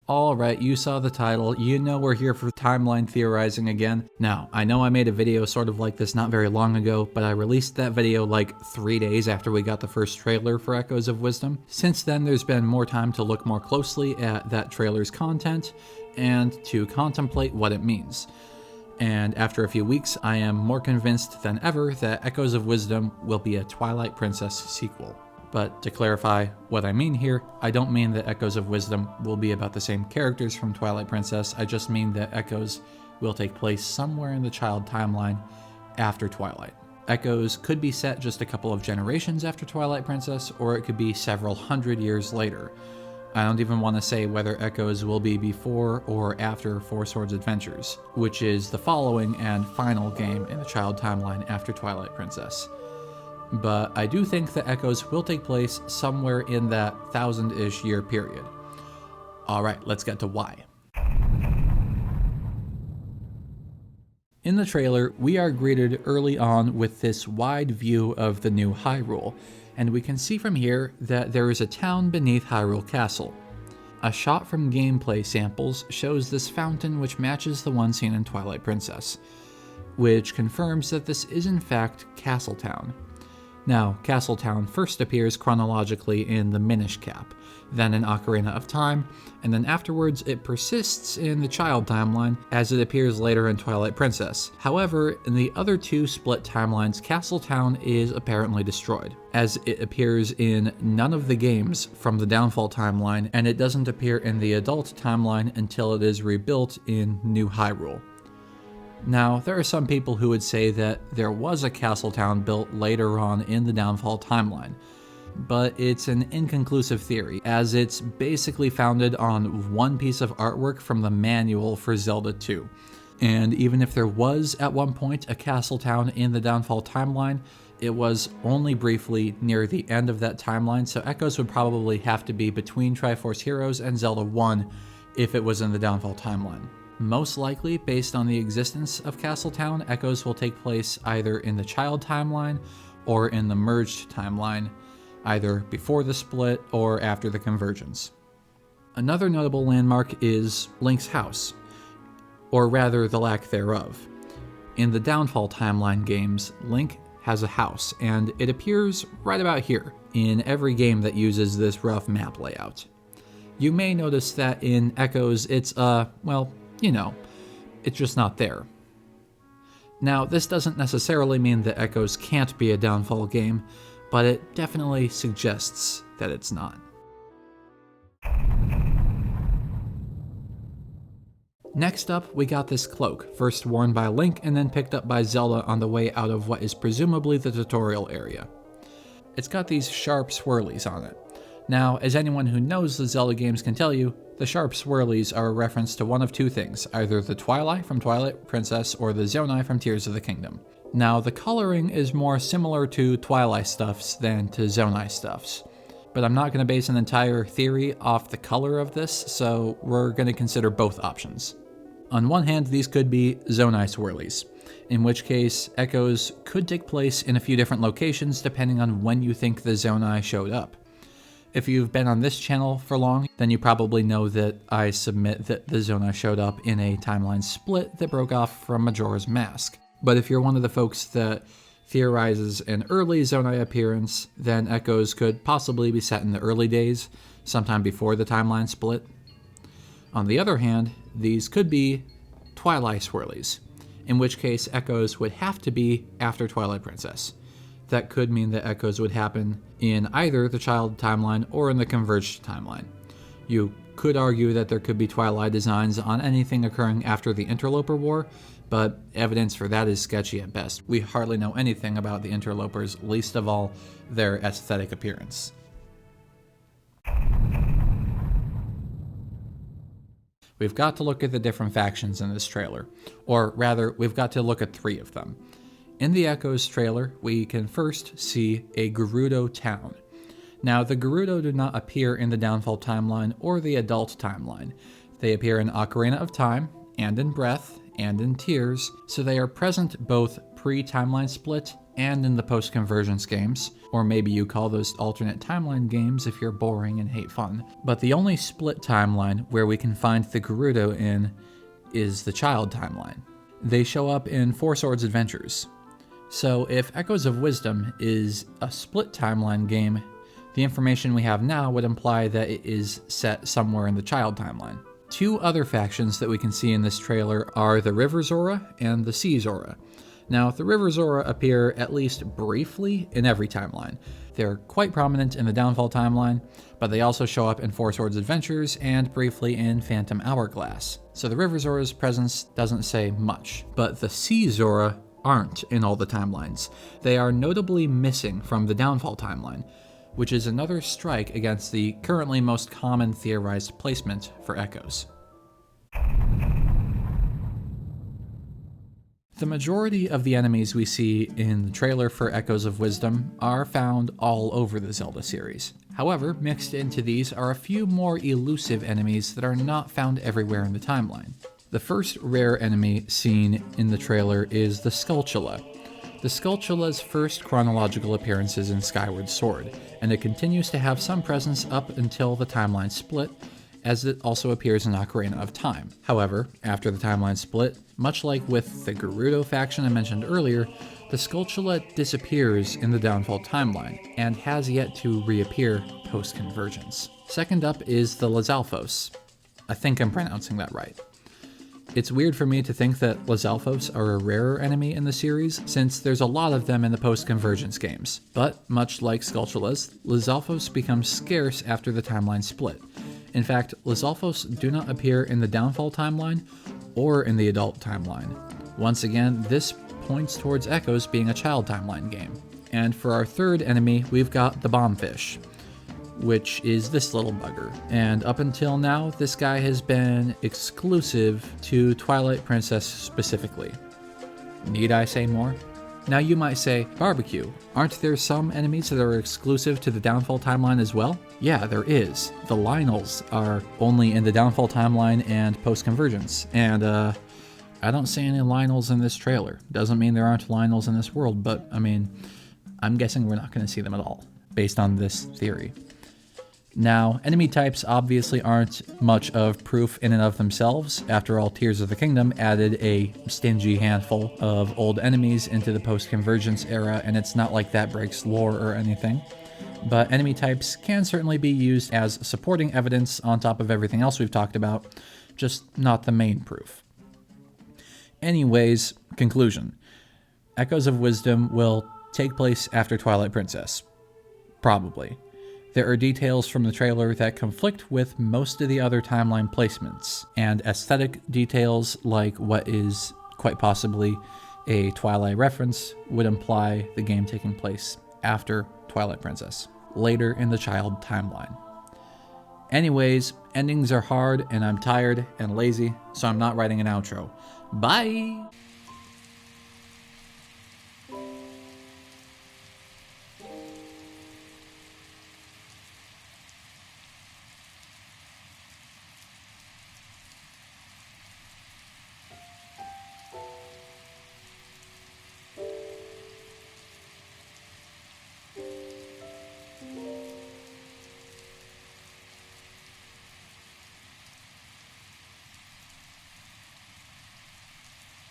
Alright, you saw the title, you know we're here for timeline theorizing again. Now, I know I made a video sort of like this not very long ago, but I released that video like 3 days after we got the first trailer for Echoes of Wisdom. Since then, there's been more time to look more closely at that trailer's content and to contemplate what it means. And after a few weeks, I am more convinced than ever that Echoes of Wisdom will be a Twilight Princess sequel. But to clarify what I mean here, I don't mean that Echoes of Wisdom will be about the same characters from Twilight Princess, I just mean that Echoes will take place somewhere in the child timeline after Twilight. Echoes could be set just a couple of generations after Twilight Princess, or it could be several hundred years later. I don't even want to say whether Echoes will be before or after Four Swords Adventures, which is the following and final game in the child timeline after Twilight Princess. But I do think that Echoes will take place somewhere in that 1000-ish year period. Alright, let's get to why. In the trailer, we are greeted early on with this wide view of the new Hyrule, and we can see from here that there is a town beneath Hyrule Castle. A shot from gameplay samples shows this fountain which matches the one seen in Twilight Princess, which confirms that this is in fact Castletown. Now, Castletown first appears chronologically in the Minish Cap, then in Ocarina of Time, and then afterwards it persists in the child timeline as it appears later in Twilight Princess. However, in the other two split timelines, Castletown is apparently destroyed, as it appears in none of the games from the Downfall timeline, and it doesn't appear in the adult timeline until it is rebuilt in New Hyrule. Now, there are some people who would say that there was a Castletown built later on in the Downfall timeline, but it's an inconclusive theory, as it's basically founded on one piece of artwork from the manual for Zelda 2. And even if there was at one point a Castletown in the Downfall timeline, it was only briefly near the end of that timeline, so Echoes would probably have to be between Triforce Heroes and Zelda 1 if it was in the Downfall timeline. Most likely, based on the existence of Castletown, Echoes will take place either in the child timeline or in the merged timeline, either before the split or after the convergence. Another notable landmark is Link's house, or rather the lack thereof. In the Downfall timeline games, Link has a house, and it appears right about here in every game that uses this rough map layout. You may notice that in Echoes it's well, you know, it's just not there. Now, this doesn't necessarily mean that Echoes can't be a Downfall game, but it definitely suggests that it's not. Next up, we got this cloak, first worn by Link and then picked up by Zelda on the way out of what is presumably the tutorial area. It's got these sharp swirlies on it. Now, as anyone who knows the Zelda games can tell you, the sharp swirlies are a reference to one of two things, either the Twilight from Twilight Princess or the Zonai from Tears of the Kingdom. Now, the coloring is more similar to Twilight stuffs than to Zonai stuffs, but I'm not going to base an entire theory off the color of this, so we're going to consider both options. On one hand, these could be Zonai swirlies, in which case Echoes could take place in a few different locations depending on when you think the Zonai showed up. If you've been on this channel for long, then you probably know that I submit that the Zonai showed up in a timeline split that broke off from Majora's Mask. But if you're one of the folks that theorizes an early Zonai appearance, then Echoes could possibly be set in the early days, sometime before the timeline split. On the other hand, these could be Twilight swirlies, in which case Echoes would have to be after Twilight Princess. That could mean that Echoes would happen in either the child timeline or in the converged timeline. You could argue that there could be Twilight designs on anything occurring after the Interloper War, but evidence for that is sketchy at best. We hardly know anything about the Interlopers, least of all their aesthetic appearance. We've got to look at the different factions in this trailer, or rather, we've got to look at 3 of them. In the Echoes trailer, we can first see a Gerudo town. Now, the Gerudo do not appear in the Downfall timeline or the adult timeline. They appear in Ocarina of Time, and in Breath, and in Tears, so they are present both pre-timeline split and in the post-convergence games, or maybe you call those alternate timeline games if you're boring and hate fun. But the only split timeline where we can find the Gerudo in is the child timeline. They show up in Four Swords Adventures. So if Echoes of Wisdom is a split timeline game, the information we have now would imply that it is set somewhere in the child timeline. Two other factions that we can see in this trailer are the River Zora and the Sea Zora. Now, the River Zora appear at least briefly in every timeline. They're quite prominent in the Downfall timeline, but they also show up in Four Swords Adventures and briefly in Phantom Hourglass. So the River Zora's presence doesn't say much, but the Sea Zora aren't in all the timelines. They are notably missing from the Downfall timeline, which is another strike against the currently most common theorized placement for Echoes. The majority of the enemies we see in the trailer for Echoes of Wisdom are found all over the Zelda series. However, mixed into these are a few more elusive enemies that are not found everywhere in the timeline. The first rare enemy seen in the trailer is the Skulltula. The Skulltula's first chronological appearance is in Skyward Sword, and it continues to have some presence up until the timeline split, as it also appears in Ocarina of Time. However, after the timeline split, much like with the Gerudo faction I mentioned earlier, the Skulltula disappears in the Downfall timeline, and has yet to reappear post-convergence. Second up is the Lizalfos. I think I'm pronouncing that right. It's weird for me to think that Lizalfos are a rarer enemy in the series, since there's a lot of them in the post-convergence games. But, much like Skulltulas, Lizalfos becomes scarce after the timeline split. In fact, Lizalfos do not appear in the Downfall timeline or in the Adult timeline. Once again, this points towards Echoes being a child timeline game. And for our third enemy, we've got the Bombfish, which is this little bugger. And up until now, this guy has been exclusive to Twilight Princess specifically. Need I say more? Now you might say, Barbecue, aren't there some enemies that are exclusive to the Downfall timeline as well? Yeah, there is. The lynels are only in the Downfall timeline and post-convergence, and I don't see any lynels in this trailer. Doesn't mean there aren't lynels in this world, but I mean, I'm guessing we're not going to see them at all, based on this theory. Now, enemy types obviously aren't much of proof in and of themselves. After all, Tears of the Kingdom added a stingy handful of old enemies into the post-convergence era, and it's not like that breaks lore or anything. But enemy types can certainly be used as supporting evidence on top of everything else we've talked about, just not the main proof. Anyways, conclusion. Echoes of Wisdom will take place after Twilight Princess. Probably. There are details from the trailer that conflict with most of the other timeline placements, and aesthetic details like what is quite possibly a Twilight reference would imply the game taking place after Twilight Princess, later in the child timeline. Anyways, endings are hard and I'm tired and lazy, so I'm not writing an outro. Bye!